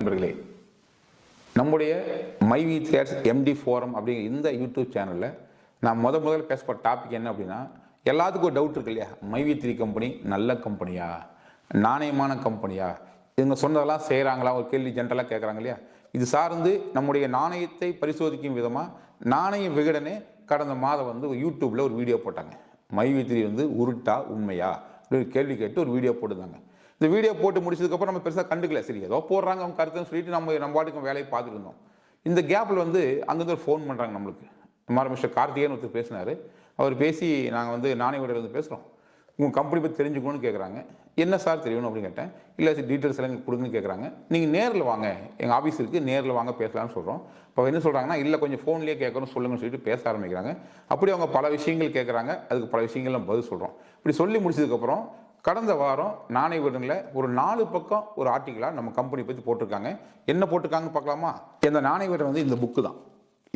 நண்பர்களே, நம்முடைய மைவி தேர்ஸ் எம்டி ஃபோரம் அப்படிங்கிற இந்த யூடியூப் சேனலில் நான் முதல்ல பேசப்பட்ட டாபிக் என்ன அப்படின்னா, எல்லாத்துக்கும் ஒரு டவுட் இருக்கு இல்லையா? மைவி3 கம்பெனி நல்ல கம்பெனியா, நாணயமான கம்பெனியா, இவங்க சொன்னதெல்லாம் செய்கிறாங்களா, ஒரு கேள்வி ஜென்ரலாக கேட்குறாங்க இல்லையா? இது சார்ந்து நம்முடைய நாணயத்தை பரிசோதிக்கும் விதமாக நாணய விகடனே கடந்த மாதம் யூடியூப்பில் ஒரு வீடியோ போட்டாங்க. மைவி3 உருட்டா உண்மையா ஒரு கேள்வி கேட்டு ஒரு வீடியோ போட்டுருந்தாங்க. இந்த வீடியோ போட்டு முடிச்சதுக்கப்புறம் நம்ம பெருசாக கண்டுக்கல. சரி, ஏதோ போடுறாங்க அவங்க கருத்துன்னு சொல்லிட்டு நம்ம பாட்டுக்கு வேலையை பார்த்துட்டு இருந்தோம். இந்த கேப்பில் அங்கேருந்து ஒரு ஃபோன் பண்ணுறாங்க நம்மளுக்கு. மிஸ்டர் கார்த்திகேயன் ஒருத்தர் பேசினார். அவர் பேசி நாங்கள் நாணய விகடன் பேசுகிறோம், உங்கள் கம்பெனி பற்றி தெரிஞ்சுக்கணும்னு கேட்குறாங்க. என்ன சார் தெரியணும் அப்படின்னு கேட்டேன். இல்லை சார், டீட்டெயில்ஸ் எல்லாம் எங்களுக்கு கொடுங்கன்னு கேட்குறாங்க. நீங்கள் நேரில் வாங்க, எங்கள் ஆஃபீஸ் இருக்குது, நேரில் வாங்க பேசலாம்னு சொல்கிறோம். இப்போ என்ன சொல்கிறாங்கன்னா, இல்லை கொஞ்சம் ஃபோன்லேயே கேட்கணும் சொல்லுங்கன்னு சொல்லிட்டு பேச ஆரம்பிக்கிறாங்க. அப்படி அவங்க பல விஷயங்கள் கேட்குறாங்க. அதுக்கு பல விஷயங்கள் நம்ம பதில் சொல்கிறோம். இப்படி சொல்லி முடிச்சதுக்கப்புறம் கடந்த வாரம் நாணய விகடனில் ஒரு 4 பக்கம் ஒரு ஆர்டிக்கலாக நம்ம கம்பெனி பற்றி போட்டிருக்காங்க. என்ன போட்டிருக்காங்கன்னு பார்க்கலாமா? இந்த நாணய விகடன் இந்த புக்கு தான்.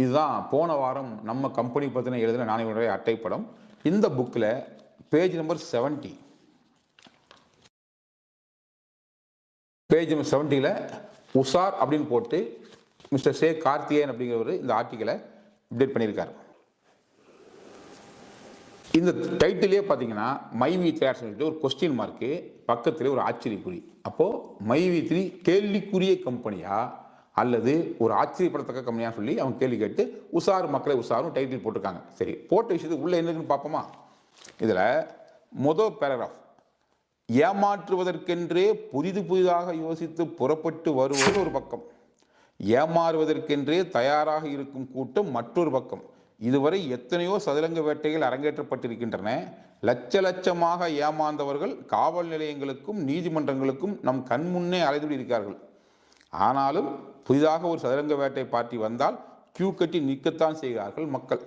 இதுதான் போன வாரம் நம்ம கம்பெனி பற்றின எழுதின நாணய விகடனுடைய அட்டைப்படம். இந்த புக்கில் பேஜ் நம்பர் 70, பேஜ் நம்பர் 70ல் உஷார் அப்படின்னு போட்டு மிஸ்டர் சே கார்த்திகேயன் அப்படிங்கிறவர் இந்த ஆர்டிக்கலை அப்டேட் பண்ணியிருக்காரு. இந்த டைட்டிலே பார்த்தீங்கன்னா மைவி3 சொல்லிட்டு ஒரு கொஸ்டின் மார்க்கு, பக்கத்தில் ஒரு ஆச்சரியக்குறி. அப்போது மைவி3 கேள்விக்குரிய கம்பெனியா அல்லது ஒரு ஆச்சரியப்படத்தக்க கம்பெனியாக சொல்லி அவங்க கேள்வி கேட்டு உஷார் மக்களை உஷாரும் டைட்டில் போட்டிருக்காங்க. சரி, போட்ட விஷயத்துக்கு உள்ளே என்னன்னு பார்ப்போமா? இதில் முதல் பேராகிராஃப், ஏமாற்றுவதற்கென்றே புதிதாக யோசித்து புறப்பட்டு வருவது ஒரு பக்கம், ஏமாறுவதற்கென்றே தயாராக இருக்கும் கூட்டம் மற்றொரு பக்கம். இதுவரை எத்தனையோ சதுரங்க வேட்டைகள் அரங்கேற்றப்பட்டிருக்கின்றன. லட்சமாக ஏமாந்தவர்கள் காவல் நிலையங்களுக்கும் நீதிமன்றங்களுக்கும் நம் கண்முன்னே அலைந்து இருக்கிறார்கள். ஆனாலும் புதிதாக ஒரு சதுரங்க வேட்டை பார்ட்டி வந்தால் கியூ கட்டி நிற்கத்தான் செய்கிறார்கள் மக்கள்.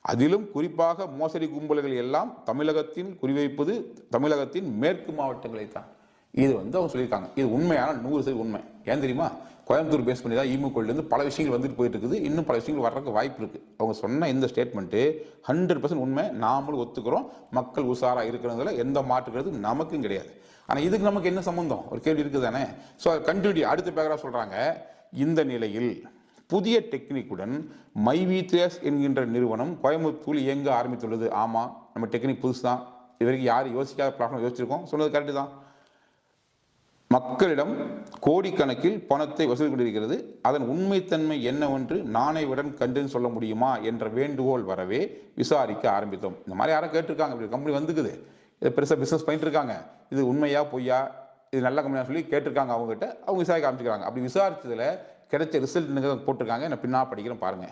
அதிலும் குறிப்பாக மோசடி கும்பல்கள் எல்லாம் தமிழகத்தில் குறிவைப்பது தமிழகத்தின் மேற்கு மாவட்டங்களை தான். இது அவங்க சொல்லியிருக்காங்க. இது உண்மையான 100% உண்மை. ஏன் தெரியுமா? கோயம்புத்தூர் பேஸ் பண்ணி தான் ஈமுகோல்லேருந்து பல விஷயங்கள் வந்துட்டு போயிட்டு இருக்குது. இன்னும் பல விஷயங்கள் வர்றதுக்கு வாய்ப்பு இருக்குது. அவங்க சொன்ன இந்த ஸ்டேட்மெண்ட்டு 100% உண்மை. நாமளும் ஒத்துக்கிறோம். மக்கள் உஷாராக இருக்கிறதுல எந்த மாற்றுக்கிறது நமக்கும் கிடையாது. ஆனால் இதுக்கு நமக்கு என்ன சம்பந்தம்? ஒரு கேள்வி இருக்குது தானே. ஸோ கண்டினியூட்டி அடுத்த பேராக சொல்கிறாங்க, இந்த நிலையில் புதிய டெக்னிக்குடன் மைவி3 என்கின்ற நிறுவனம் கோயம்புத்தூர் இயங்க ஆரம்பித்துள்ளது. ஆமாம், நம்ம டெக்னிக் புதுசு தான். இது வரைக்கும் யாரும் யோசிக்காத பிளாட்ஃபார்ம் யோசிச்சிருக்கோம். சொன்னது கரெக்டு தான். மக்களிடம் கோடிக்கணக்கில் பணத்தை வசூல் கொண்டிருக்கிறது. அதன் உண்மைத்தன்மை என்னவென்று நாணய விகடன் கண்டுன்னு சொல்ல முடியுமா என்ற வேண்டுகோள் வரவே விசாரிக்க ஆரம்பித்தோம். இந்த மாதிரி யாரும் கேட்டிருக்காங்க, இப்படி கம்பெனி வந்துக்குது, இது பெருசாக பிஸ்னஸ் பண்ணிட்டு இருக்காங்க, இது உண்மையா பொய்யா, இது நல்ல கம்பெனியாக சொல்லி கேட்டிருக்காங்க. அவங்ககிட்ட அவங்க விசாரிக்க ஆரம்பிச்சுக்கிறாங்க. அப்படி விசாரிச்சதில் கிடைச்ச ரிசல்ட் போட்டிருக்காங்க. நான் பின்னா படிக்கிறேன் பாருங்க.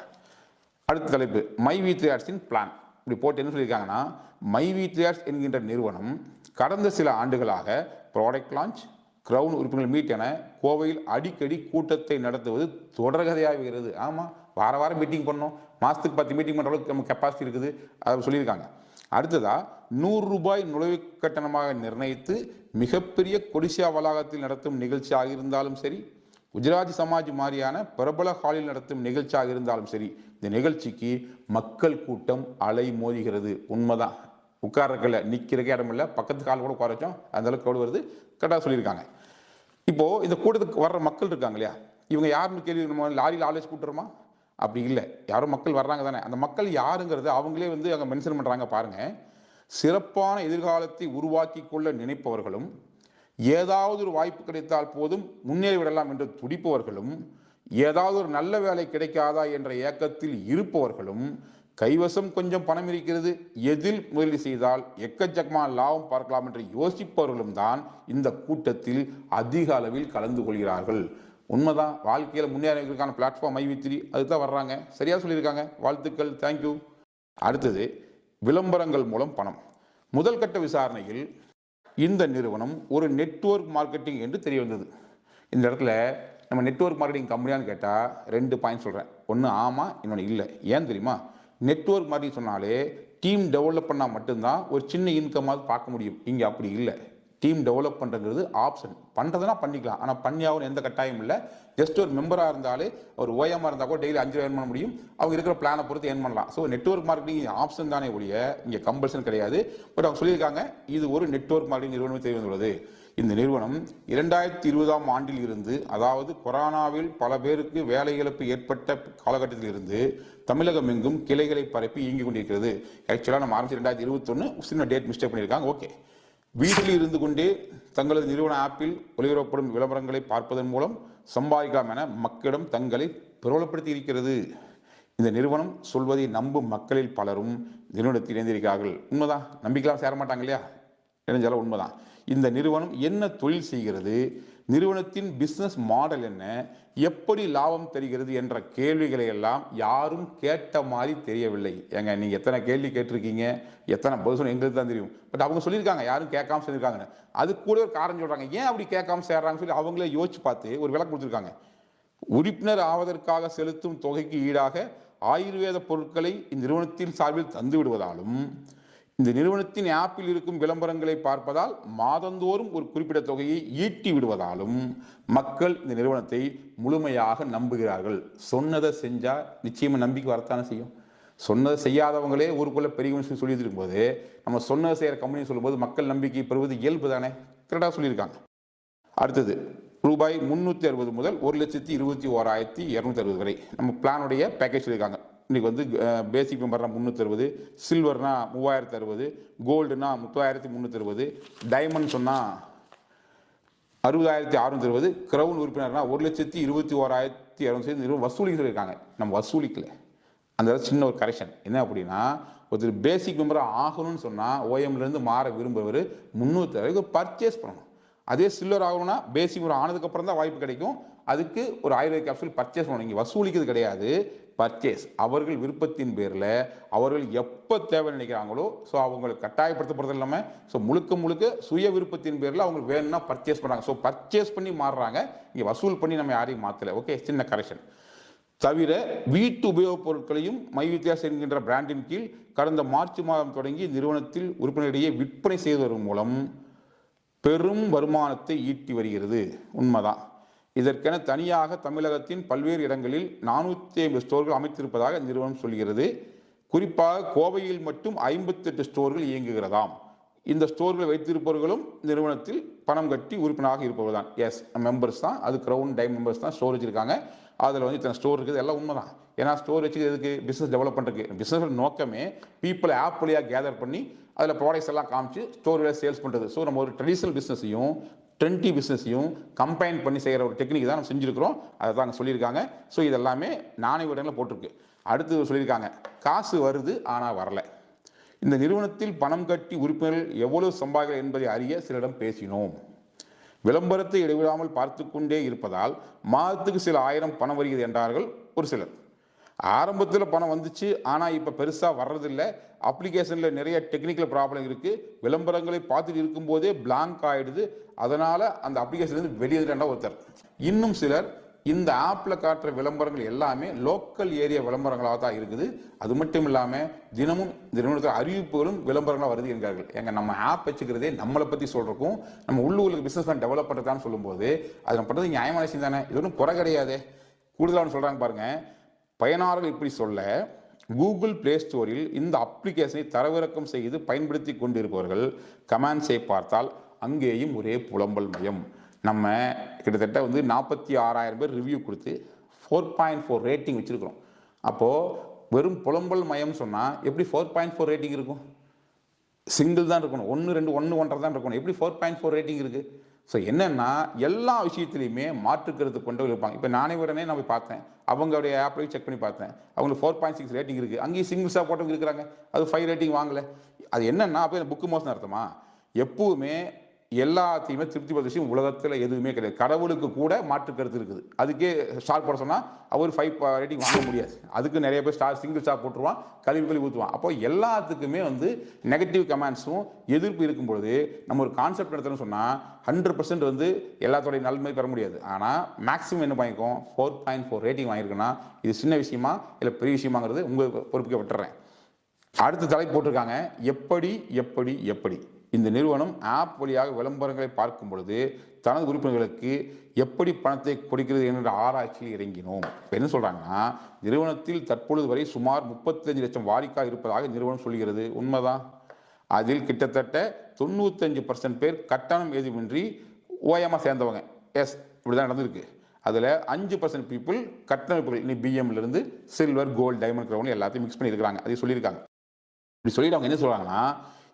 அடுத்த தலைப்பு, மைவி3 பிளான். இப்படி போட்டு என்ன சொல்லியிருக்காங்கன்னா, மைவி3 என்கின்ற நிறுவனம் கடந்த சில ஆண்டுகளாக ப்ராடக்ட் லான்ச், கிரவுன் உறுப்பினர்கள் மீட் என கோவையில் அடிக்கடி கூட்டத்தை நடத்துவது தொடர்கதையாகிறது. ஆமாம், வாரம் மீட்டிங் பண்ணோம், மாதத்துக்கு 10 மீட்டிங் பண்ணுற அளவுக்கு நம்ம கெப்பாசிட்டி இருக்குது, அதை சொல்லியிருக்காங்க. அடுத்ததாக ₹100 நுழைவு கட்டணமாக நிர்ணயித்து மிகப்பெரிய கொடிசியா வளாகத்தில் நடத்தும் நிகழ்ச்சியாக இருந்தாலும் சரி, குஜராத்தி சமாஜ் மாதிரியான பிரபல ஹாலில் நடத்தும் நிகழ்ச்சியாக இருந்தாலும் சரி, இந்த நிகழ்ச்சிக்கு மக்கள் கூட்டம் அலை மோதுகிறது. உண்மைதான். உட்கார்றதுல நிற்கிறக்கே இடம் இல்லை, பக்கத்து கால் கூட உட்கார வச்சோம், அந்த அளவுக்கு க்ரௌடு வருது. கரெக்டாக சொல்லியிருக்காங்க. இப்போது இந்த கூட்டத்துக்கு வர்ற மக்கள் இருக்காங்க இல்லையா, இவங்க யாருன்னு கேள்வி, நம்ம லாரியில் ஆல்வேஸ் கூட்டுறோமா? அப்படி இல்லை, யாரும் மக்கள் வர்றாங்க தானே. அந்த மக்கள் யாருங்கிறது அவங்களே அங்கே மென்ஷன் பண்ணுறாங்க பாருங்கள். சிறப்பான எதிர்காலத்தை உருவாக்கி கொள்ள நினைப்பவர்களும், ஏதாவது ஒரு வாய்ப்பு கிடைத்தால் போதும் முன்னேறிவிடலாம் என்று துடிப்பவர்களும், ஏதாவது ஒரு நல்ல வேலை கிடைக்காதா என்ற ஏக்கத்தில் இருப்பவர்களும், கைவசம் கொஞ்சம் பணம் இருக்கிறது, எதில் முதலீடு செய்தால் எக்கச்சக்கமான லாபம் பார்க்கலாம் என்று யோசிப்பவர்களும் தான் இந்த கூட்டத்தில் அதிக அளவில் கலந்து கொள்கிறார்கள். உண்மைதான். வாழ்க்கையில் முன்னேறதுக்கான பிளாட்ஃபார்ம் மைவி3, அதுதான் வர்றாங்க. சரியாக சொல்லியிருக்காங்க. வாழ்த்துக்கள், தேங்க்யூ. அடுத்தது, விளம்பரங்கள் மூலம் பணம். முதல் கட்ட விசாரணையில் இந்த நிறுவனம் ஒரு நெட்வொர்க் மார்க்கெட்டிங் என்று தெரிய வந்தது. இந்த இடத்துல நம்ம நெட்வொர்க் மார்க்கெட்டிங் கம்பெனியான்னு கேட்டால் 2 பாயிண்ட் சொல்கிறேன். ஒன்று ஆமாம், இன்னொன்று இல்லை. ஏன் தெரியுமா? நெட்வொர்க் மார்க்கெட்டிங் சொன்னாலே டீம் டெவலப் பண்ணால் மட்டும்தான் ஒரு சின்ன இன்கமாவது பார்க்க முடியும். இங்கே அப்படி இல்லை. டீம் டெவலப் பண்ணுறது ஆப்ஷன். பண்ணுறதுனா பண்ணிக்கலாம், ஆனால் பண்ணியாகவும் எந்த கட்டாயம் இல்லை. ஜஸ்ட் ஒரு மெம்பராக இருந்தாலே ஒரு ஓஎம்மாக இருந்தால் கூட டெய்லி 5 ஏர்ன் பண்ண முடியும். அவங்க இருக்கிற பிளானை பொறுத்து ஏர்ன் பண்ணலாம். ஸோ நெட்வொர்க் மார்க்கெட்டிங் ஆப்ஷன் தானே ஒழிய இங்கே கம்பல்சன் கிடையாது. பட் அவங்க சொல்லியிருக்காங்க இது ஒரு நெட்வொர்க் மார்க்கெட்டிங் நிறுவனம் தெரிய வந்துள்ளது. இந்த நிறுவனம் 2020ஆம் ஆண்டில் இருந்து, அதாவது கொரோனாவில் பல பேருக்கு வேலை இழப்பு ஏற்பட்ட காலகட்டத்தில் இருந்து தமிழகம் எங்கும் கிளைகளை பரப்பி இயங்கிக் கொண்டிருக்கிறது. ஆக்சுவலாக நம்ம ஆரம்பிச்சு 2021 சின்ன டேட் மிஸ்டேக் பண்ணியிருக்காங்க. ஓகே, வீட்டில் இருந்து கொண்டே தங்களது நிறுவன ஆப்பில் ஒளிபரப்படும் விளம்பரங்களை பார்ப்பதன் மூலம் சம்பாதிக்கலாம் என மக்களிடம் தங்களை பிரபலப்படுத்தி இருக்கிறது. இந்த நிறுவனம் சொல்வதை நம்பும் மக்களில் பலரும் நிறுவனத்தில் இணைந்திருக்கிறார்கள். உண்மைதான், நம்பிக்கலாம் சேர மாட்டாங்க இல்லையா? இணைஞ்சாலும் உண்மைதான். இந்த நிறுவனம் என்ன தொழில் செய்கிறது, நிறுவனத்தின் பிசினஸ் மாடல் என்ன, எப்படி லாபம் தருகிறது என்ற கேள்விகளை எல்லாம் யாரும் கேட்ட மாதிரி தெரியவில்லை. ஏங்க நீங்க எத்தனை கேள்வி கேட்டிருக்கீங்க, எத்தனை பதில் எங்களுக்கு தான் தெரியும். பட் அவங்க சொல்லியிருக்காங்க யாரும் கேட்காம சொல்லியிருக்காங்க. அது கூட ஒரு காரணம் சொல்றாங்க, ஏன் அப்படி கேட்காம சேர்றாங்கன்னு சொல்லி அவங்களே யோசிச்சு பார்த்து ஒரு விளக்கம் கொடுத்துருக்காங்க. உறுப்பினர் ஆவதற்காக செலுத்தும் தொகைக்கு ஈடாக ஆயுர்வேத பொருட்களை இந்நிறுவனத்தின் சார்பில் தந்து விடுவதாலும், இந்த நிறுவனத்தின் ஆப்பில் இருக்கும் விளம்பரங்களை பார்ப்பதால் மாதந்தோறும் ஒரு குறிப்பிட்ட தொகையை ஈட்டி விடுவதாலும் மக்கள் இந்த நிறுவனத்தை முழுமையாக நம்புகிறார்கள். சொன்னதை செஞ்சா நிச்சயமா நம்பிக்கை வரத்தானே செய்யும். சொன்னதை செய்யாதவங்களே ஊருக்குள்ள பெரிய சொல்லி இருக்கும்போது நம்ம சொன்னதை செய்யற கம்பெனி சொல்லும்போது மக்கள் நம்பிக்கை பெறுவது இயல்பு தானே. கரெக்டாக சொல்லியிருக்காங்க. அடுத்தது ரூபாய் 360 முதல் 1,21,260 வரை நம்ம பிளானுடைய பேக்கேஜ் சொல்லியிருக்காங்க. இன்னைக்கு வந்து பேசிக் மெம்பர்னா 360, சில்வர்னா 3060, கோல்டுனா 30,360, டைமண்ட் சொன்னால் 60,660, கிரவுன் உறுப்பினர்னா 1,21,260 வசூலிக்க சொல்லியிருக்காங்க. நம்ம வசூலிக்கல, அந்த சின்ன ஒரு கரெக்ஷன் என்ன அப்படின்னா, ஒருத்தர் பேசிக் மெம்பராக ஆகணும்னு சொன்னால் ஓஎம்லேருந்து மாற விரும்புவர் 360 பர்ச்சேஸ் பண்ணணும். அதே சில்வர் ஆகணும்னா பேசிக் மெம்பர் ஆனதுக்கப்புறம் தான் வாய்ப்பு கிடைக்கும். அதுக்கு ஒரு 1000 கேப்சூல் பர்ச்சேஸ் பண்ணணும். இங்கே வசூலிக்கிறது கிடையாது, பர்ச்சேஸ். அவர்கள் விருப்பத்தின் பேரில் அவர்கள் எப்போ தேவை நினைக்கிறாங்களோ, ஸோ அவங்களுக்கு கட்டாயப்படுத்தப்படுறது இல்லாமல் ஸோ முழுக்க சுய விருப்பத்தின் பேரில் அவங்களுக்கு வேணும்னா பர்ச்சேஸ் பண்ணுறாங்க. ஸோ பர்ச்சேஸ் பண்ணி மாறுறாங்க, இங்கே வசூல் பண்ணி நம்ம யாரையும் மாற்றலை. ஓகே, சின்ன கரெக்ஷன். தவிர வீட்டு உபயோகப் பொருட்களையும் மை வித்தியாஸ் என்கின்ற பிராண்டின் கீழ் கடந்த மார்ச் மாதம் தொடங்கி நிறுவனத்தில் உறுப்பினரிடையே விற்பனை செய்வதன் மூலம் பெரும் வருமானத்தை ஈட்டி வருகிறது. உண்மைதான். இதற்கென தனியாக தமிழகத்தின் பல்வேறு இடங்களில் 450 ஸ்டோர்கள் அமைத்திருப்பதாக நிறுவனம் சொல்கிறது. குறிப்பாக கோவையில் மட்டும் 58 ஸ்டோர்கள் இயங்குகிறதாம். இந்த ஸ்டோர்களை வைத்திருப்பவர்களும் நிறுவனத்தில் பணம் கட்டி உறுப்பினராக இருப்பவர் தான். எஸ், மெம்பர்ஸ் தான். அது கிரவுன் டைம் மெம்பர்ஸ் தான் ஸ்டோர் வச்சிருக்காங்க. அதில் வந்து இத்தனை ஸ்டோர் இருக்குது, எல்லாம் உண்மை தான். ஏன்னா ஸ்டோர் வச்சு எதுக்கு? பிஸ்னஸ் டெவலப் பண்ணுறதுக்கு. பிஸ்னஸ் நோக்கமே பீப்புளை ஆப் வழியாக கேதர் பண்ணி அதில் ப்ராடக்ட்ஸ் எல்லாம் காமிச்சு ஸ்டோர் வேலை சேல்ஸ் பண்ணுறது. ஸோ நம்ம ஒரு ட்ரெடிஷ்னல் பிஸ்னஸையும் ட்ரெண்டி பிஸ்னஸையும் கம்பைன் பண்ணி செய்கிற ஒரு டெக்னிக் தான் நம்ம செஞ்சுருக்கிறோம். அதை தான் சொல்லியிருக்காங்க. ஸோ இதெல்லாமே நாணய விடங்களில் போட்டிருக்கு. அடுத்து சொல்லியிருக்காங்க, காசு வருது ஆனால் வரல. இந்த நிறுவனத்தில் பணம் கட்டி உறுப்பினர்கள் எவ்வளவு சம்பாதிக்கிறார்கள் என்பதை அறிய சிலரிடம் பேசினோம். விளம்பரத்தை இடைவிடாமல் பார்த்து கொண்டே இருப்பதால் மாதத்துக்கு சில ஆயிரம் பணம் வருகிறது என்றார்கள் ஒரு சிலர். ஆரம்பத்தில் பணம் வந்துச்சு, ஆனால் இப்போ பெருசாக வர்றதில்லை. அப்ளிகேஷனில் நிறைய டெக்னிக்கல் ப்ராப்ளம் இருக்குது. விளம்பரங்களை பார்த்துட்டு இருக்கும்போதே பிளாங்க் ஆகிடுது. அதனால் அந்த அப்ளிகேஷன்லேருந்து வெளியேறா ஒருத்தர். இன்னும் சிலர் இந்த ஆப்பில் காட்டுற விளம்பரங்கள் எல்லாமே லோக்கல் ஏரியா விளம்பரங்களாக தான் இருக்குது. அது மட்டும் இல்லாமல் தினமும் நிறுவனத்தில் அறிவிப்புகளும் விளம்பரங்களாக வருது என்கிறார்கள். எங்க நம்ம ஆப் வச்சுக்கிறதே நம்மளை பற்றி சொல்கிறக்கும் நம்ம உள்ளூருக்கு பிஸ்னஸ் பண்ண டெவலப் பண்ணுறதான்னு சொல்லும்போது அது நம்ம பண்ணுறது நியாயமான விஷயம் தானே. இது ஒன்றும் குறை கிடையாது. கூடுதலாக சொல்கிறாங்க பாருங்க, பயனாளர்கள் இப்படி சொல்ல கூகுள் பிளே ஸ்டோரில் இந்த அப்ளிகேஷனை தரவிறக்கம் செய்து பயன்படுத்தி கொண்டிருப்பவர்கள் கமெண்ட்ஸை பார்த்தால் அங்கேயும் ஒரே புலம்பல் மயம். நம்ம கிட்டத்தட்ட வந்து 46,000 பேர் ரிவ்யூ கொடுத்து 4.4 ரேட்டிங் வச்சுருக்கிறோம். அப்போது வெறும் புலம்பல் மயம் சொன்னால் எப்படி 4.4 ரேட்டிங் இருக்கும்? சிங்கிள் தான் இருக்கணும், 1, 2, 1, 1 தான் இருக்கணும். எப்படி 4.4 ரேட்டிங் இருக்குது? ஸோ என்னென்னா எல்லா விஷயத்துலையுமே மாற்றுக்கிறது கொண்டு இருப்பாங்க. இப்போ நானே உடனே நான் போய் பார்த்தேன், அவங்களுடைய ஆப்லையும் செக் பண்ணி பார்த்தேன், அவங்களுக்கு 4.6 ரேட்டிங் இருக்குது. அங்கேயும் சிங்கிள்ஸாக போட்டவங்க இருக்கிறாங்க, அது 5 ரேட்டிங் வாங்கலை. அது என்னென்னா அப்போ புக்கு மோசம் அர்த்தமா? எப்பவுமே எல்லாத்தையுமே திருப்திப்படுத்த விஷயம் உலகத்தில் எதுவுமே கிடையாது. கடவுளுக்கு கூட மாற்று கருத்து இருக்குது. அதுக்கே ஸ்டார் போட சொன்னால் அவர் 5 ரேட்டிங் வாங்க முடியாது. அதுக்கு நிறைய பேர் சிங்கிள் ஸ்டார் போட்டுருவான், கழிவு ஊற்றுவான். அப்போ எல்லாத்துக்குமே வந்து நெகட்டிவ் கமெண்ட்ஸும் எதிர்ப்பு இருக்கும்பொழுது நம்ம ஒரு கான்செப்ட் எடுத்தோம்னு சொன்னால் 100% வந்து எல்லாத்தோடைய நன்மை பெற முடியாது. ஆனால் மேக்ஸிமம் என்ன பண்ணிக்கும், 4.4 ரேட்டிங் வாங்கியிருக்குன்னா இது சின்ன விஷயமா இல்லை பெரிய விஷயமாங்கிறது உங்கள் பொறுப்புக்கு விட்டுறேன். அடுத்த தலைப்பு போட்டிருக்காங்க, எப்படி எப்படி எப்படி இந்த நிறுவனம் ஆப் வழியாக விளம்பரங்களை பார்க்கும் பொழுது தனது உறுப்பினர்களுக்கு எப்படி பணத்தை கொடுக்கிறது என்ற ஆராய்ச்சியில் இறங்கினோம். என்ன சொல்றாங்கன்னா, நிறுவனத்தில் தற்பொழுது வரை சுமார் 35 லட்சம் வாடிக்கையாளர் இருப்பதாக நிறுவனம் சொல்கிறது. உண்மைதான். அதில் கிட்டத்தட்ட 95% பேர் கட்டணம் ஏதுமின்றி ஓயமா சேர்ந்தவங்க. எஸ், இப்படிதான் நடந்திருக்கு. அதில் 5% பீப்புள் கட்டணம், நீ பிஎம்ல இருந்து சில்வர், கோல்டு, டைமண்ட், கிரவுன் எல்லாத்தையும் மிக்ஸ் பண்ணி இருக்கிறாங்க. அதை சொல்லியிருக்காங்க. இப்படி சொல்லிட்டு அவங்க என்ன சொல்றாங்கன்னா,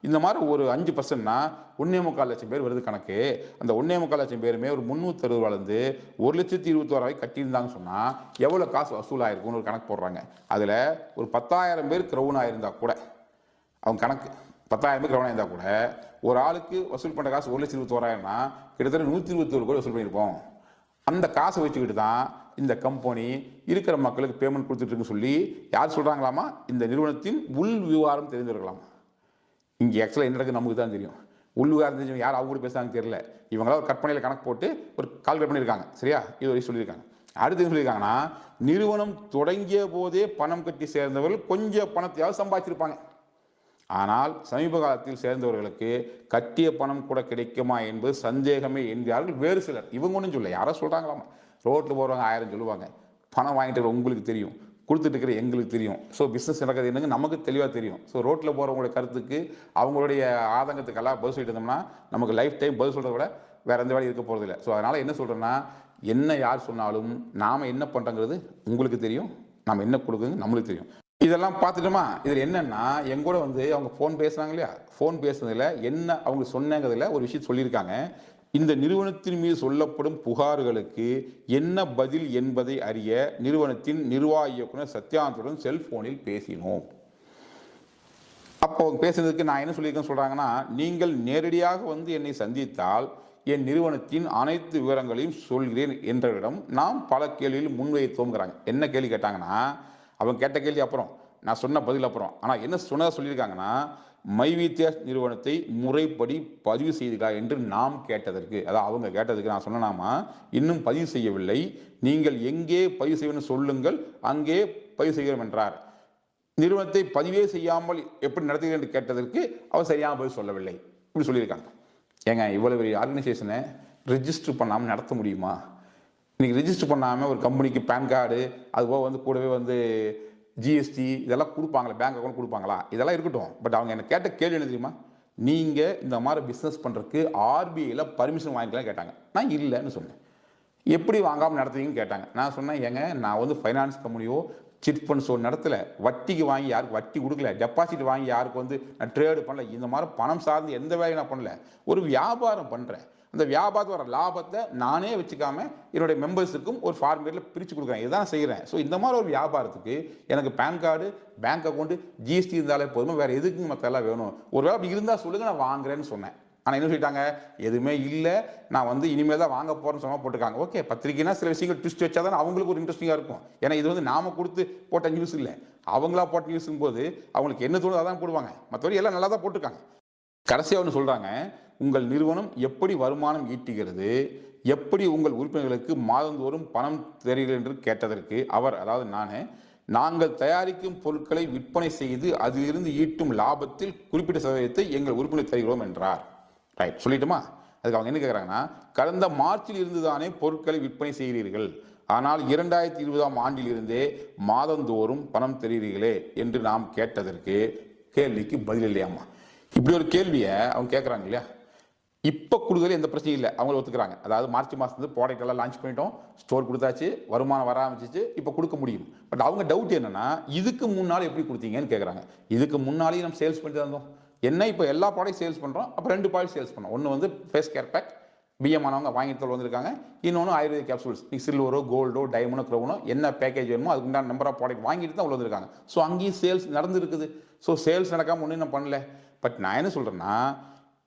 இந்த மாதிரி ஒரு 5%னா 1.25 லட்சம் பேர் வருது கணக்கு. அந்த 1.25 லட்சம் பேருமே ஒரு 360 ரூபாயிலிருந்து 1,21,000 கட்டியிருந்தாங்கன்னு சொன்னா எவ்வளவு காசு வசூலாயிருக்கும்னு ஒரு கணக்கு போடுறாங்க. அதுல ஒரு 10,000 பேர் கிரவுன் ஆயிருந்தா கூட, அவங்க கணக்கு 10,000 பேர் கிரவுன் ஆயிருந்தா கூட ஒரு ஆளுக்கு வசூல் பண்ற காசு 1,21,000னா கிட்டத்தட்ட 121 கோடி வசூல் பண்ணியிருப்போம். அந்த காசை வச்சுக்கிட்டு தான் இந்த கம்பெனி இருக்கிற மக்களுக்கு பேமெண்ட் கொடுத்துட்டு இருக்குன்னு சொல்லி யார் சொல்றாங்களாமா, இந்த நிறுவனத்தின் உள் விவகாரம் தெரிஞ்சிருக்கலாமா. இங்கே ஆக்சுவலாக என்ன நடக்குது நமக்கு தான் தெரியும். உள் விவகாரம் தெரிஞ்சவங்க யார் அவங்க கூட பேசுறாங்க தெரியல. இவங்களாம் ஒரு கற்பனையில் கணக்கு போட்டு ஒரு கால்குலேட் பண்ணியிருக்காங்க. சரியா, இது வரை சொல்லியிருக்காங்க. அடுத்து சொல்லியிருக்காங்கன்னா, நிறுவனம் தொடங்கிய போதே பணம் கட்டி சேர்ந்தவர்கள் கொஞ்சம் பணத்தையாவது சம்பாதிச்சிருப்பாங்க. ஆனால் சமீப காலத்தில் சேர்ந்தவர்களுக்கு கட்டிய பணம் கூட கிடைக்குமா என்பது சந்தேகமே என்கிறார்கள் வேறு சிலர். இவங்க ஒன்றும் சொல்ல, யாரோ சொல்றாங்களாமா. ரோட்டில் போகிறவங்க 1000 சொல்லுவாங்க. பணம் வாங்கிட்டு உங்களுக்கு தெரியும், கொடுத்துட்டு இருக்கிற எங்களுக்கு தெரியும். ஸோ பிஸ்னஸ் நடக்குது என்னங்க நமக்கு தெளிவாக தெரியும். ஸோ ரோட்டில் போகிறவங்களுடைய கருத்துக்கு அவங்களுடைய ஆதங்கத்துக்கெல்லாம் பதில் சொல்லிட்டு இருந்தோம்னா நமக்கு லைஃப் டைம் பதில் சொல்கிறத விட வேற எந்த வேலையும் இருக்க போகிறதில்ல. ஸோ அதனால் என்ன சொல்கிறேன்னா, என்ன யார் சொன்னாலும் நாம் என்ன பண்ணுறங்கிறது உங்களுக்கு தெரியும், நாம் என்ன கொடுக்குறது நம்மளுக்கு தெரியும். இதெல்லாம் பார்த்துட்டோமா. இதில் என்னன்னா, எங்கூட அவங்க ஃபோன் பேசுகிறாங்க இல்லையா, ஃபோன் பேசுனதில் என்ன அவங்க சொன்னாங்கிறதுல ஒரு விஷயம் சொல்லியிருக்காங்க. இந்த நிறுவனத்தின் மீது சொல்லப்படும் புகார்களுக்கு என்ன பதில் என்பதை அறிய நிறுவனத்தின் நிர்வாக இயக்குனர் சத்யானந்துடன் செல்போனில் பேசினோம். அப்போ பேசுனதுக்கு நான் என்ன சொல்லியிருக்கேன்னு சொல்றாங்கன்னா, நீங்கள் நேரடியாக என்னை சந்தித்தால் என் நிறுவனத்தின் அனைத்து விவரங்களையும் சொல்கிறேன் என்றவிடம் நாம் பல கேள்வியில் முன்வைத்தோங்கிறாங்க. என்ன கேள்வி கேட்டாங்கன்னா, அவங்க கேட்ட கேள்வி அப்புறம், நான் சொன்ன பதில் அப்புறம். ஆனால் என்ன சொன்னதாக சொல்லியிருக்காங்கன்னா, மைவித்தியாஸ் நிறுவனத்தை முறைப்படி பதிவு செய்தீர்களா என்று நாம் கேட்டதற்கு, அதாவது அவங்க கேட்டதுக்கு நான் சொன்னாமா, இன்னும் பதிவு செய்யவில்லை, நீங்கள் எங்கே பதிவு செய்யணும்னு சொல்லுங்கள், அங்கே பதிவு செய்கிறோம் என்றார். நிறுவனத்தை பதிவே செய்யாமல் எப்படி நடத்துகிறேன் என்று கேட்டதற்கு அவர் சரியான பதில் சொல்லவில்லை. இப்படி சொல்லியிருக்காங்க. ஏங்க, இவ்வளவு பெரிய ஆர்கனைசேஷனை ரெஜிஸ்டர் பண்ணாமல் நடத்த முடியுமா? இன்னைக்கு ரெஜிஸ்டர் பண்ணாமல் ஒரு கம்பெனிக்கு பேன் கார்டு, அதுபோக கூடவே ஜிஎஸ்டி இதெல்லாம் கொடுப்பாங்களா, பேங்க் அக்கௌண்ட் கொடுப்பாங்களா, இதெல்லாம் இருக்கட்டும். பட் அவங்க என்ன கேட்ட கேள்வி என்ன தெரியுமா, நீங்கள் இந்த மாதிரி பிஸ்னஸ் பண்ணுறதுக்கு ஆர்பிஐயில் பர்மிஷன் வாங்கிக்கலாம் கேட்டாங்க. நான் இல்லைன்னு சொன்னேன். எப்படி வாங்காமல் நடத்துவீங்கன்னு கேட்டாங்க. நான் சொன்னேன், ஏங்க நான் ஃபைனான்ஸ் கம்பெனியோ சிட் ஃபண்ட்ஸோ நடத்தலை, வட்டிக்கு வாங்கி யாருக்கு வட்டி கொடுக்கல, டெபாசிட் வாங்கி யாருக்கு நான் ட்ரேடு பண்ணல, இந்த மாதிரி பணம் சார்ந்து எந்த வேலையும் நான் பண்ணல, ஒரு வியாபாரம் பண்ணுறேன். அந்த வியாபாரத்தில் வர லாபத்தை நானே வச்சுக்காம என்னுடைய மெம்பர்ஸுக்கும் ஒரு ஃபார்மேட்டில் பிரித்து கொடுக்குறேன். இதுதான் செய்கிறேன். ஸோ இந்த மாதிரி ஒரு வியாபாரத்துக்கு எனக்கு PAN card, bank account, GST இருந்தாலே போதுமா, வேறு எதுக்கு மற்றெல்லாம் வேணும்? ஒரு வேலை அப்படி இருந்தால் சொல்லுங்கள், நான் வாங்குறேன்னு சொன்னேன். ஆனால் என்ன சொல்லிட்டாங்க, எதுவுமே இல்லை, நான் இனிமேல் தான் வாங்க போகிறேன்னு சொன்னால் போட்டிருக்காங்க. ஓகே, பத்திரிக்கைனா சில விஷயங்கள் ட்விஸ்ட் வச்சா தான் அவங்களுக்கு ஒரு இன்ட்ரெஸ்டிங்காக இருக்கும். ஏன்னா இது நாம கொடுத்து போட்ட நியூஸ் இல்லை, அவங்களா போட்ட நியூஸும் போது அவங்களுக்கு என்ன தோணுதோ அதான் போடுவாங்க. மற்றபடி எல்லாம் நல்லா தான் போட்டிருக்காங்க. கடைசியாக ஒன்று சொல்கிறாங்க, உங்கள் நிறுவனம் எப்படி வருமானம் ஈட்டுகிறது, எப்படி உங்கள் உறுப்பினர்களுக்கு மாதந்தோறும் பணம் தருகிறீர்கள் என்று கேட்டதற்கு அவர், அதாவது நாங்கள் தயாரிக்கும் பொருட்களை விற்பனை செய்து அதிலிருந்து ஈட்டும் லாபத்தில் குறிப்பிட்ட சதவீதத்தை எங்கள் உறுப்பினர் தருகிறோம் என்றார். ரைட், சொல்லிட்டுமா. அதுக்கு அவங்க என்ன கேட்குறாங்கன்னா, கடந்த மார்ச்சில் இருந்து தானே பொருட்களை விற்பனை செய்கிறீர்கள், ஆனால் 2020ஆம் ஆண்டில் இருந்தே மாதந்தோறும் பணம் தருகிறீர்களே என்று நாம் கேட்டதற்கு கேள்விக்கு பதில் இல்லையாமா. இப்படி ஒரு கேள்வியை அவங்க கேட்குறாங்க இல்லையா. இப்போ கொடுக்குறது எந்த பிரச்சனையும் இல்லை, அவங்கள ஒத்துக்கிறாங்க. அதாவது மார்ச் மாதத்துலேருந்து ப்ராடக்ட் எல்லாம் லான்ச் பண்ணிட்டோம், ஸ்டோர் கொடுத்தாச்சு, வருமானம் வர ஆரம்பிச்சிச்சு, இப்போ கொடுக்க முடியும். பட் அவங்க டவுட் என்னன்னா, இதுக்கு முன்னால் எப்படி கொடுத்தீங்கன்னு கேட்குறாங்க. இதுக்கு முன்னாலேயும் நம்ம சேல்ஸ் பண்ணிட்டு இருந்தோம். என்ன இப்போ எல்லா ப்ராடக்ட் சேல்ஸ் பண்ணுறோம், அப்போ 2 ப்ராடக்ட் சேல்ஸ் பண்ணோம். ஒன்று ஃபேஸ் கேர் பேக், பிஎம் ஆனவங்க வாங்கிட்டு வந்திருக்காங்க. இன்னொன்று ஆயுர்வேதிக் கேப்சூல்ஸ், நீ சில்வரோ, கோல்டோ, டைமண்டோ, க்ரௌனோ என்ன பேக்கேஜ் வேணுமோ அதுக்கு உண்டான நம்பர் ஆஃப் ப்ராடக்ட் வாங்கிட்டு தான் உள்ள வந்திருக்காங்க. ஸோ அங்கேயும் சேல்ஸ் நடந்துருக்குது. ஸோ சேல்ஸ் நடக்காமல் ஒன்றும் நான் பண்ணல. பட் நான் என்ன சொல்கிறேன்னா,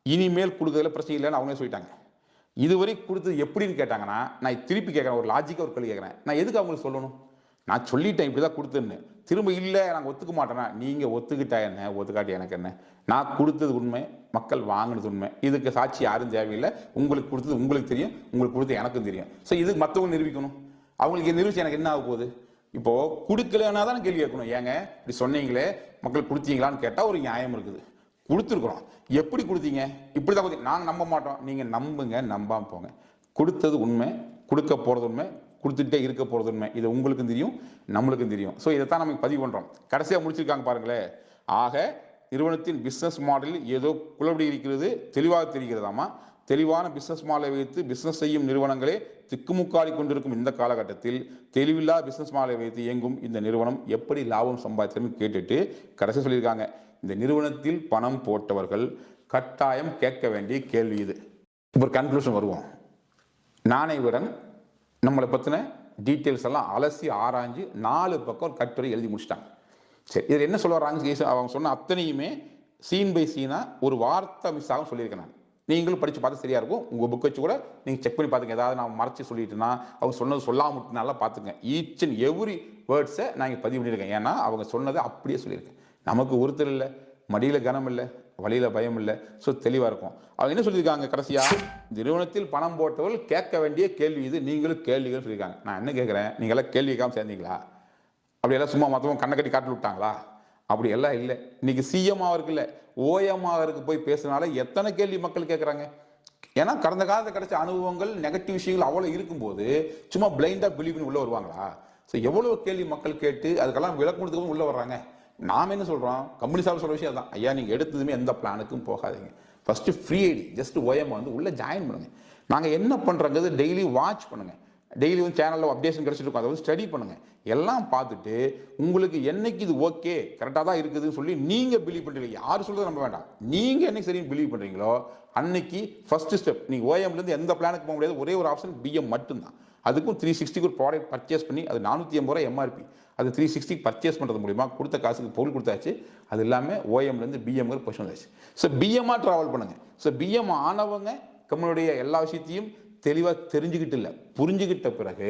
இனிமேல் கொடுக்கறதுல பிரச்சனை இல்லைன்னு அவங்களே சொல்லிட்டாங்க. இதுவரை கொடுத்தது எப்படின்னு கேட்டாங்கன்னா, நான் திருப்பி கேட்குறேன், ஒரு லாஜிக்காக ஒரு கேள்வி கேட்குறேன். நான் எதுக்கு அவங்களுக்கு சொல்லணும்? நான் சொல்லிட்டேன் இப்படி தான் கொடுத்துன்னு, திரும்ப இல்லை நாங்கள் ஒத்துக்க மாட்டேன்னா, நீங்கள் ஒத்துக்கிட்டா என்ன, ஒத்துக்காட்டி எனக்கு என்ன? நான் கொடுத்தது உண்மை, மக்கள் வாங்கினது உண்மை. இதுக்கு சாட்சி யாரும் தேவையில்லை. உங்களுக்கு கொடுத்தது உங்களுக்கு தெரியும், உங்களுக்கு கொடுத்தது எனக்கும் தெரியும். ஸோ இது மற்றவங்க நிரூபிக்கணும். அவங்களுக்கு நிரூபிச்சு எனக்கு என்ன ஆக போகுது? இப்போது கொடுக்கலன்னா தான் கேள்வி கேட்கணும். ஏங்க இப்படி சொன்னீங்களே, மக்கள் கொடுத்தீங்களான்னு கேட்டால் ஒரு நியாயம் இருக்குது. கொடுத்துருக்குறோம். எப்படி கொடுத்தீங்க? இப்படி தான் கொடுத்தீங்க. நாங்கள் நம்ப மாட்டோம். நீங்கள் நம்புங்க, நம்பாமல் போங்க. கொடுத்தது உண்மை, கொடுக்க போகிறது உண்மை, கொடுத்துட்டே இருக்க போகிறது உண்மை. இது உங்களுக்கும் தெரியும், நம்மளுக்கும் தெரியும். ஸோ இதைத்தான் நம்ம பதிவு பண்ணுறோம். கடைசியாக முடிச்சிருக்காங்க பாருங்களேன். ஆக நிறுவனத்தின் பிஸ்னஸ் மாடலில் ஏதோ குளறுபடி இருக்கிறது, தெளிவாக தெரிகிறதாமா. தெளிவான பிஸ்னஸ் மாடலை வைத்து பிஸ்னஸ் செய்யும் நிறுவனங்களே திக்குமுக்காடி கொண்டிருக்கும் இந்த காலகட்டத்தில் தெளிவில்லா பிஸ்னஸ் மாடலை வைத்து இயங்கும் இந்த நிறுவனம் எப்படி லாபம் சம்பாதித்ததுன்னு கேட்டுட்டு கடைசி சொல்லியிருக்காங்க, இந்த நிறுவனத்தில் பணம் போட்டவர்கள் கட்டாயம் கேட்க வேண்டிய கேள்வி இது. இப்போ ஒரு கன்க்ளூஷன் வருவோம். நாணயவிடன் நம்மளை பற்றின டீட்டெயில்ஸ் எல்லாம் அலசி ஆராய்ஞ்சு 4 பக்கம் ஒரு கட்டுரை எழுதி முடிச்சிட்டாங்க. சரி, இதில் என்ன சொல்ல வர்றாங்க? அவங்க சொன்ன அத்தனையுமே சீன் பை சீனாக ஒரு வார்த்தை மிஸ் ஆகும் சொல்லியிருக்கேன். நான் நீங்களும் படித்து பார்த்து சரியாக இருக்கும். உங்கள் புக் வச்சு கூட நீங்கள் செக் பண்ணி பார்த்துங்க. ஏதாவது நான் மறைச்சி சொல்லிட்டுனா அவங்க சொன்னது சொல்லாமல் விட்டுனால பார்த்துங்க. ஈச் அண்ட் எவ்ரி வேர்ட்ஸை நான் இங்கே பதிவு பண்ணியிருக்கேன். ஏன்னா அவங்க சொன்னதை அப்படியே சொல்லியிருக்கேன். நமக்கு ஒருத்தர் இல்லை, மடியில் கனம் இல்லை, வழியில் பயம் இல்லை. ஸோ தெளிவாக இருக்கும். அவங்க என்ன சொல்லியிருக்காங்க கடைசியாக? நிறுவனத்தில் பணம் போட்டவர்கள் கேட்க வேண்டிய கேள்வி இது, நீங்களும் கேள்விகள் சொல்லியிருக்காங்க. நான் என்ன கேட்குறேன், நீங்களாம் கேள்வி கேட்காம சேர்ந்தீங்களா? அப்படியெல்லாம் சும்மா மற்றவங்க கண்ணை கட்டி காட்டி விட்டாங்களா? அப்படி எல்லாம் இல்லை. இன்னைக்கு சிஎம்மாக இருக்குல்ல, ஓஎம்ஆருக்கு போய் பேசுனால எத்தனை கேள்வி மக்கள் கேட்குறாங்க. ஏன்னா கடந்த காலத்தில் கிடைச்ச அனுபவங்கள், நெகட்டிவ் விஷயங்கள் அவ்வளோ இருக்கும்போது சும்மா பிளைண்டாக பிலீவ் பண்ணி உள்ளே வருவாங்களா? ஸோ எவ்வளோ கேள்வி மக்கள் கேட்டு அதுக்கெல்லாம் விளக்கம் கொடுத்துக்கும் உள்ளே வர்றாங்க. நாம் என்ன சொல்கிறோம், கம்பெனி சார்பு சொல்கிற விஷயம் தான். ஐயா, நீங்கள் எடுத்ததுமே எந்த பிளானுக்கும் போகாதீங்க. ஃபஸ்ட்டு ஃப்ரீ ஐடி ஜஸ்ட் ஓஎம் வந்து உள்ளே ஜாயின் பண்ணுங்கள். நாங்கள் என்ன பண்ணுறங்கிறது டெய்லி வாட்ச் பண்ணுங்கள். டெய்லி வந்து சேனலில் அப்டேஷன் கிடச்சிட்டு இருக்கும், அதை வந்து ஸ்டடி பண்ணுங்கள். எல்லாம் பார்த்துட்டு உங்களுக்கு என்னைக்கு இது ஓகே கரெக்டாக தான் இருக்குதுன்னு சொல்லி நீங்கள் பிலீவ் பண்ணுறீங்க. யார் சொல்கிறது நம்ப வேண்டாம். நீங்கள் என்னைக்கு சரின்னு பிலீவ் பண்ணுறீங்களோ அன்னைக்கு ஃபஸ்ட்டு ஸ்டெப். நீங்கள் ஓஎம்லேருந்து எந்த பிளானுக்கு போக முடியாது. ஒரே ஒரு ஆப்ஷன் பிஎம் மட்டும்தான். அதுக்கும் 360 ஒரு ப்ராடக்ட் பர்ச்சேஸ் பண்ணி அது 480 ரூபா எம்ஆர்பி. அது 360 பர்ச்சேஸ் பண்ணுறது மூலிமா கொடுத்த காசுக்கு பொருள் கொடுத்தாச்சு. அது இல்லாமல் ஓஎம்லேருந்து பிஎம்ங்கிற பொசிஷன் வந்தாச்சு. ஸோ பிஎம்மாக ட்ராவல் பண்ணுங்கள். ஸோ பிஎம் ஆனவங்க கம்பெனியுடைய எல்லா விஷயத்தையும் தெளிவாக தெரிஞ்சுக்கிட்டு இல்லை, புரிஞ்சுக்கிட்ட பிறகு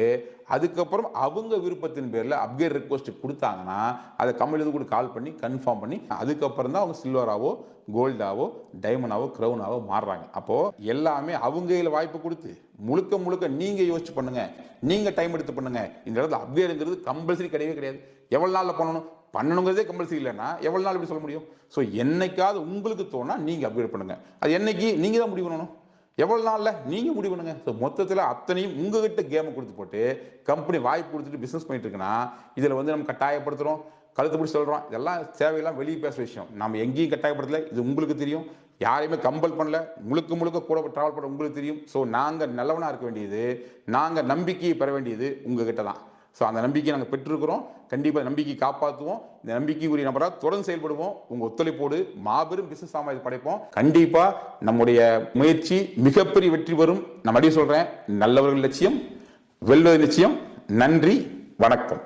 அதுக்கப்புறம் அவங்க விருப்பத்தின் பேரில் அப்கிரேட் ரிக்வஸ்ட் கொடுத்தாங்கன்னா அதை கம்பெனிலேருந்து கூட கால் பண்ணி கன்ஃபார்ம் பண்ணி அதுக்கப்புறம் தான் அவங்க சில்வராவோ, கோல்டாவோ, டைமண்டாவோ, க்ரௌனாவோ மாறுறாங்க. அப்போது எல்லாமே அவங்க கையில் வாய்ப்பு கொடுத்து முழுக்க முழுக்க நீங்கள் யோசிச்சு பண்ணுங்க, நீங்கள் டைம் எடுத்து பண்ணுங்க. இந்த இடத்துல அப்கிரேடுங்கிறது கம்பல்சரி கிடையவே கிடையாது. எவ்வளோ நாளில் பண்ணணுங்கிறதே கம்பல்சரி இல்லைன்னா எவ்வளோ நாள் எப்படி சொல்ல முடியும்? ஸோ என்னைக்காவது உங்களுக்கு தோணா நீங்கள் அப்கிரேட் பண்ணுங்க. அது என்னைக்கு நீங்கள் தான் முடிவு பண்ணணும். எவ்வளோ நாளில் நீங்கள் முடிவு பண்ணுங்க. ஸோ மொத்தத்தில் அத்தனையும் உங்ககிட்ட கேமை கொடுத்து போட்டு கம்பெனி வாய்ப்பு கொடுத்துட்டு பிஸ்னஸ் பண்ணிட்டு இருக்குன்னா இதில் வந்து நம்ம கட்டாயப்படுத்துகிறோம், கழுத்து பிடிச்சி சொல்கிறோம். இதெல்லாம் தேவையெல்லாம் வெளியே பேசுகிற விஷயம். நம்ம எங்கேயும் கட்டாயப்படுத்தலை, இது உங்களுக்கு தெரியும். யாரையுமே கம்பல் பண்ணல, முழுக்க கூட ட்ராவல் பண்ண உங்களுக்கு தெரியும். ஸோ நாங்கள் நல்லவனாக இருக்க வேண்டியது, நாங்கள் நம்பிக்கையை பெற வேண்டியது உங்ககிட்ட தான். ஸோ அந்த நம்பிக்கையை நாங்கள் பெற்றிருக்கிறோம். கண்டிப்பாக நம்பிக்கை காப்பாற்றுவோம். இந்த நம்பிக்கைக்குரிய நபராக தொடர்ந்து செயல்படுவோம். உங்கள் ஒத்துழைப்போடு மாபெரும் பிசினஸ் சாம்ராஜ்யம் படைப்போம். கண்டிப்பாக நம்முடைய முயற்சி மிகப்பெரிய வெற்றி பெறும். நான் மறுபடியும் சொல்கிறேன், நல்லவர்கள் லட்சியம் வெல்வது நிச்சயம். நன்றி, வணக்கம்.